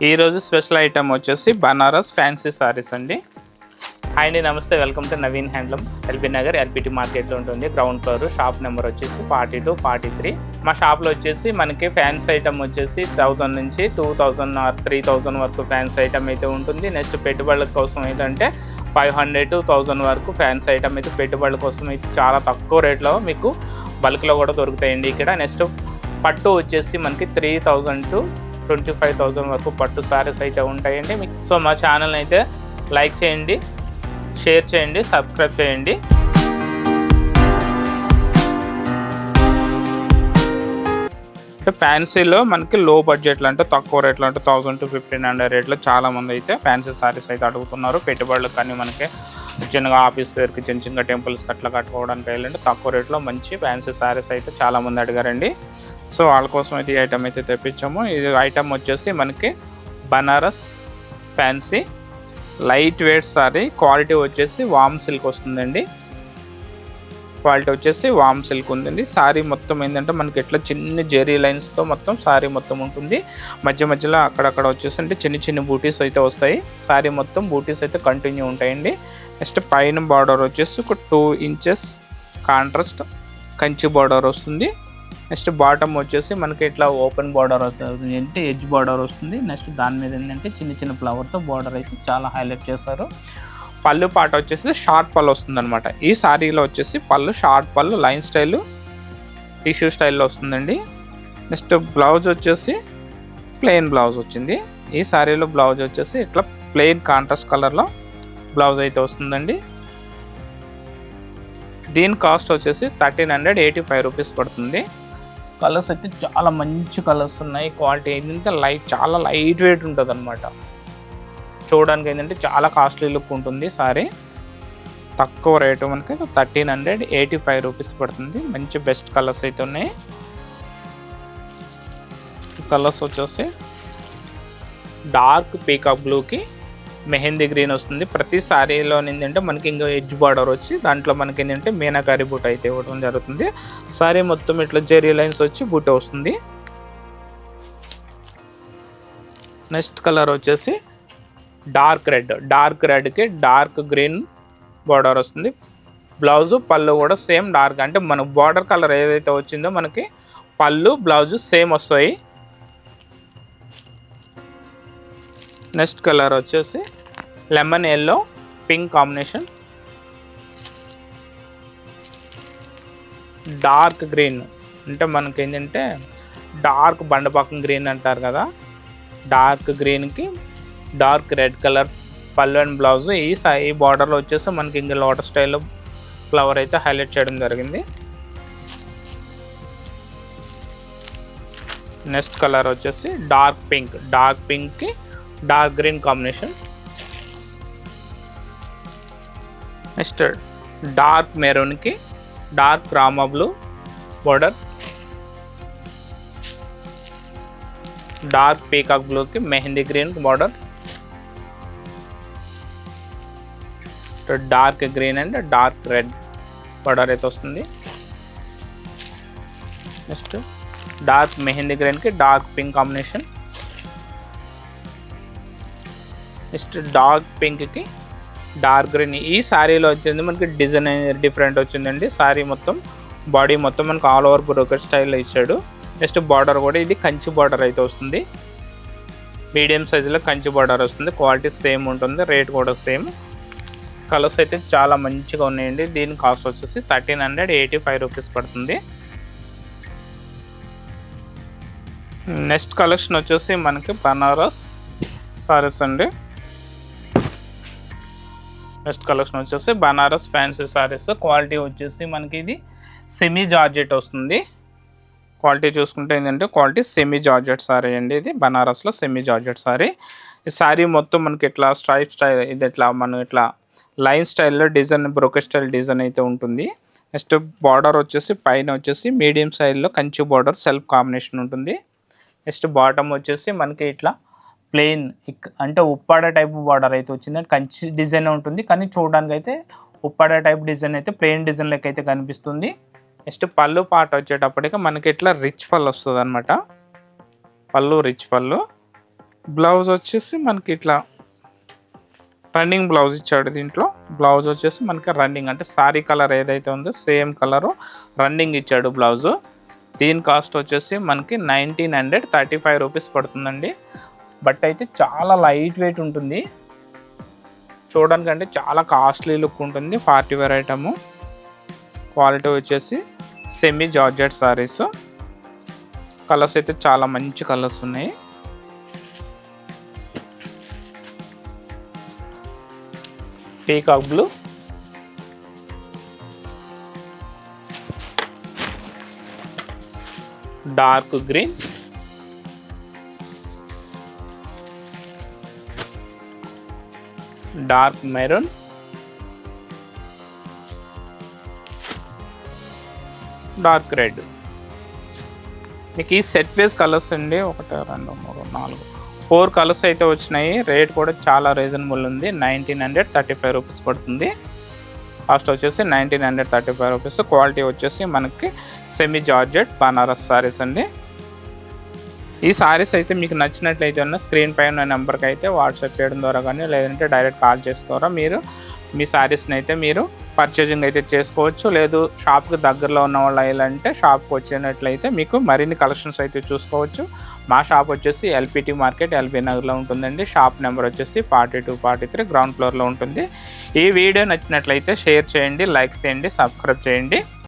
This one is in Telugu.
ఈరోజు స్పెషల్ ఐటమ్ వచ్చేసి బనారస్ ఫ్యాన్సీ సారీస్ అండి. హాయ్ అండి, నమస్తే. Welcome to Naveen handloom, LB Nagar LBT మార్కెట్లో ఉంటుంది. గ్రౌండ్ ఫ్లోర్, షాప్ నెంబర్ వచ్చేసి 42, 43. మా షాప్లో వచ్చేసి మనకి ఫ్యాన్సీ ఐటమ్ వచ్చేసి 1000 నుంచి 2000 ఆర్ 3000 వరకు ఫ్యాన్సీ ఐటమ్ అయితే ఉంటుంది. నెక్స్ట్ పెట్టుబడుల కోసం ఏంటంటే 500 to 1000 వరకు ఫ్యాన్సీ ఐటమ్ అయితే పెట్టుబడుల కోసం అయితే చాలా తక్కువ రేట్లో మీకు బల్క్లో కూడా దొరుకుతాయండి ఇక్కడ. నెక్స్ట్ పట్టు వచ్చేసి మనకి 3000 to 25,000 వరకు పట్టు సారీస్ అయితే ఉంటాయండి మీకు. సో మా ఛానల్ని అయితే లైక్ చేయండి, షేర్ చేయండి, సబ్స్క్రైబ్ చేయండి. అంటే ఫ్యాన్సీలో మనకి లో బడ్జెట్లో అంటే తక్కువ రేట్లో అంటే 1000 to 1500 రేట్లో చాలామంది అయితే ఫ్యాన్సీ సారీస్ అయితే అడుగుతున్నారు. పెట్టుబడులకు కానీ మనకి చిన్నగా ఆఫీస్ వేర్కి చిన్న చిన్న టెంపుల్స్ అట్లా కట్టుకోవడానికి వెళ్ళండి తక్కువ రేట్లో మంచి ఫ్యాన్సీ సారీస్ అయితే చాలామంది అడిగారండి. సో వాళ్ళ కోసం అయితే ఈ ఐటమ్ అయితే తెప్పించాము. ఇది ఐటమ్ వచ్చేసి మనకి Banaras fancy light weight sorry. Quality వచ్చేసి వామ్ సిల్క్ వస్తుందండి. క్వాలిటీ వచ్చేసి వామ్ సిల్క్ ఉందండి. సారీ మొత్తం ఏంటంటే మనకి ఎట్లా చిన్న జెరీ లైన్స్తో మొత్తం సారీ మొత్తం ఉంటుంది. మధ్య మధ్యలో అక్కడక్కడ వచ్చేసి అంటే చిన్న చిన్న బూటీస్ అయితే వస్తాయి. సారీ మొత్తం బూటీస్ అయితే కంటిన్యూ ఉంటాయండి. నెక్స్ట్ పైన బార్డర్ వచ్చేసి ఒక 2 inches కాంట్రాస్ట్ కంచి బార్డర్ వస్తుంది. నెక్స్ట్ బాటమ్ వచ్చేసి మనకి ఇట్లా ఓపెన్ బార్డర్ వస్తుంది, అంటే ఎడ్జ్ బార్డర్ వస్తుంది. నెక్స్ట్ దాని మీద ఏంటంటే చిన్న చిన్న ఫ్లవర్తో బార్డర్ అయితే చాలా హైలైట్ చేస్తారు. పళ్ళు పాట వచ్చేసి షార్ట్ పళ్ళు వస్తుంది అనమాట. ఈ సారీలో వచ్చేసి పళ్ళు షార్ట్ పళ్ళు లైన్ స్టైల్ టిష్యూ స్టైల్లో వస్తుందండి. నెక్స్ట్ బ్లౌజ్ వచ్చేసి ప్లెయిన్ బ్లౌజ్ వచ్చింది. ఈ సారీలో బ్లౌజ్ వచ్చేసి ఇట్లా ప్లెయిన్ కాంట్రాస్ట్ కలర్లో బ్లౌజ్ అయితే వస్తుందండి. దీని కాస్ట్ వచ్చేసి 1385 రూపీస్ పడుతుంది. కలర్స్ అయితే చాలా మంచి కలర్స్ ఉన్నాయి. క్వాలిటీ ఏంటంటే చాలా లైట్ వెయిట్ ఉంటుంది అనమాట. చూడడానికి ఏంటంటే చాలా కాస్ట్లీ లుక్ ఉంటుంది. సారీ తక్కువ రేటు మనకి 1385 రూపీస్ పడుతుంది. మంచి బెస్ట్ కలర్స్ అయితే ఉన్నాయి. కలర్స్ వచ్చేసి డార్క్ పీకాక్ బ్లూకి మెహందీ గ్రీన్ వస్తుంది. ప్రతి సారీలో ఏంటంటే మనకి ఇంకా ఎడ్జ్ బార్డర్ వచ్చి దాంట్లో మనకి ఏంటంటే మీనాకారి బూట అయితే ఇవ్వడం జరుగుతుంది. సారీ మొత్తం ఇట్లా జెరీ లైన్స్ వచ్చి బూట వస్తుంది. నెక్స్ట్ కలర్ వచ్చేసి డార్క్ రెడ్కి డార్క్ గ్రీన్ బార్డర్ వస్తుంది. బ్లౌజు పళ్ళు కూడా సేమ్ డార్క్, అంటే మనకు బార్డర్ కలర్ ఏదైతే వచ్చిందో మనకి పళ్ళు బ్లౌజు సేమ్ వస్తాయి. నెక్స్ట్ కలర్ వచ్చేసి lemon yellow pink combination, dark green, అంటే మనకి ఏంటంటే డార్క్ బండపాకం గ్రీన్ అంటారు కదా, డార్క్ గ్రీన్కి డార్క్ రెడ్ కలర్ పళ్ళు అండ్ బ్లౌజ్. ఈ బార్డర్లో వచ్చేసి మనకి ఇంకా లోటస్ స్టైల్లో ఫ్లవర్ అయితే హైలైట్ చేయడం జరిగింది. నెక్స్ట్ కలర్ వచ్చేసి డార్క్ పింక్కి dark green combination. Next dark మెరూన్కి dark Rama blue border, dark peacock బ్లూకి mehndi green border, dark green and dark red border అయితే వస్తుంది. నెక్స్ట్ డార్క్ మెహందీ గ్రీన్కి dark pink combination. Next dark పింక్కి డార్క్ గ్రీన్. ఈ శారీలో వచ్చింది మనకి డిజైన్ డిఫరెంట్ వచ్చిందండి. శారీ మొత్తం బాడీ మొత్తం మనకు ఆల్ ఓవర్ బ్రోకెట్ స్టైల్లో ఇచ్చాడు. నెక్స్ట్ బార్డర్ కూడా ఇది కంచి బార్డర్ అయితే వస్తుంది. మీడియం సైజులో కంచి బార్డర్ వస్తుంది. క్వాలిటీ సేమ్ ఉంటుంది, రేట్ కూడా సేమ్. కలర్స్ అయితే చాలా మంచిగా ఉన్నాయండి. దీని కాస్ట్ వచ్చేసి 1385 రూపీస్ పడుతుంది. నెక్స్ట్ కలెక్షన్ వచ్చేసి మనకి బనారస్ సారీస్ అండి. నెక్స్ట్ కలెక్షన్ వచ్చేసి బనారస్ ఫ్యాన్సీ సారీస్. క్వాలిటీ వచ్చేసి మనకి ఇది సెమీ జార్జెట్ వస్తుంది. క్వాలిటీ చూసుకుంటే ఏంటంటే క్వాలిటీ సెమీ జార్జెట్ సారీ అండి. ఇది బనారస్లో సెమీ జార్జెట్ సారీ. ఈ సారీ మొత్తం మనకి ఇట్లా స్ట్రైప్ స్టైల్, ఇది ఇట్లా మనం ఇట్లా లైన్ స్టైల్లో డిజైన్ బ్రోకెట్ స్టైల్ డిజైన్ అయితే ఉంటుంది. నెక్స్ట్ బార్డర్ వచ్చేసి పైన వచ్చేసి మీడియం సైజ్లో కంచి బార్డర్ సెల్ఫ్ కాంబినేషన్ ఉంటుంది. నెక్స్ట్ బాటమ్ వచ్చేసి మనకి ఇట్లా ప్లెయిన్, అంటే ఉప్పాడ టైప్ బార్డర్ అయితే వచ్చింది. కంచి డిజైన్ ఉంటుంది కానీ చూడడానికి అయితే ఉప్పాడ టైప్ డిజైన్ అయితే ప్లెయిన్ డిజైన్ లెక్క అయితే కనిపిస్తుంది. నెక్స్ట్ పళ్ళు పాట వచ్చేటప్పటికి మనకి ఇట్లా రిచ్ పళ్ళు వస్తుంది అనమాట. పళ్ళు రిచ్ పళ్ళు, బ్లౌజ్ వచ్చేసి మనకి ఇట్లా రన్నింగ్ బ్లౌజ్ ఇచ్చాడు. దీంట్లో బ్లౌజ్ వచ్చేసి మనకి రన్నింగ్ అంటే సారీ కలర్ ఏదైతే ఉందో సేమ్ కలరు రన్నింగ్ ఇచ్చాడు బ్లౌజు. దీని కాస్ట్ వచ్చేసి మనకి 1935 రూపీస్ పడుతుందండి. బట్ అయితే చాలా లైట్ వెయిట్ ఉంటుంది, చూడడానికి అంటే చాలా కాస్ట్లీ లుక్ ఉంటుంది. Party wear item. క్వాలిటీ వచ్చేసి సెమీ జార్జెట్ సారీస్. కలర్స్ అయితే చాలా మంచి కలర్స్ ఉన్నాయి. Peacock blue, dark green, dark maroon, dark red. మీకు ఈ సెట్ వేస్ కలర్స్ అండి 1 2 3 4 4 కలర్స్ అయితే వచ్చినాయి. రేట్ కూడా చాలా రీజనబుల్ ఉంది. 1935 రూపీస్ పడుతుంది. కాస్ట్ వచ్చేసి 1935 రూపీస్. క్వాలిటీ వచ్చేసి మనకి సెమీ జార్జెట్ బనారస్ సారీస్ అండి. ఈ సారీస్ అయితే మీకు నచ్చినట్లయితే ఉన్న స్క్రీన్ పై ఉన్న నెంబర్కి అయితే వాట్సాప్ చేయడం ద్వారా కానీ లేదంటే డైరెక్ట్ కాల్ చేసిన ద్వారా మీరు మీ సారీస్ని అయితే మీరు పర్చేజింగ్ అయితే చేసుకోవచ్చు. లేదు షాప్కి దగ్గరలో ఉన్న వాళ్ళు అయ్యాలంటే షాప్కి వచ్చినట్లయితే మీకు మరిన్ని కలెక్షన్స్ అయితే చూసుకోవచ్చు. మా షాప్ వచ్చేసి ఎల్పిటి మార్కెట్ ఎల్బీ నగర్లో ఉంటుందండి. షాప్ నెంబర్ వచ్చేసి 42 43 గ్రౌండ్ ఫ్లోర్లో ఉంటుంది. ఈ వీడియో నచ్చినట్లయితే షేర్ చేయండి, లైక్ చేయండి, సబ్స్క్రైబ్ చేయండి.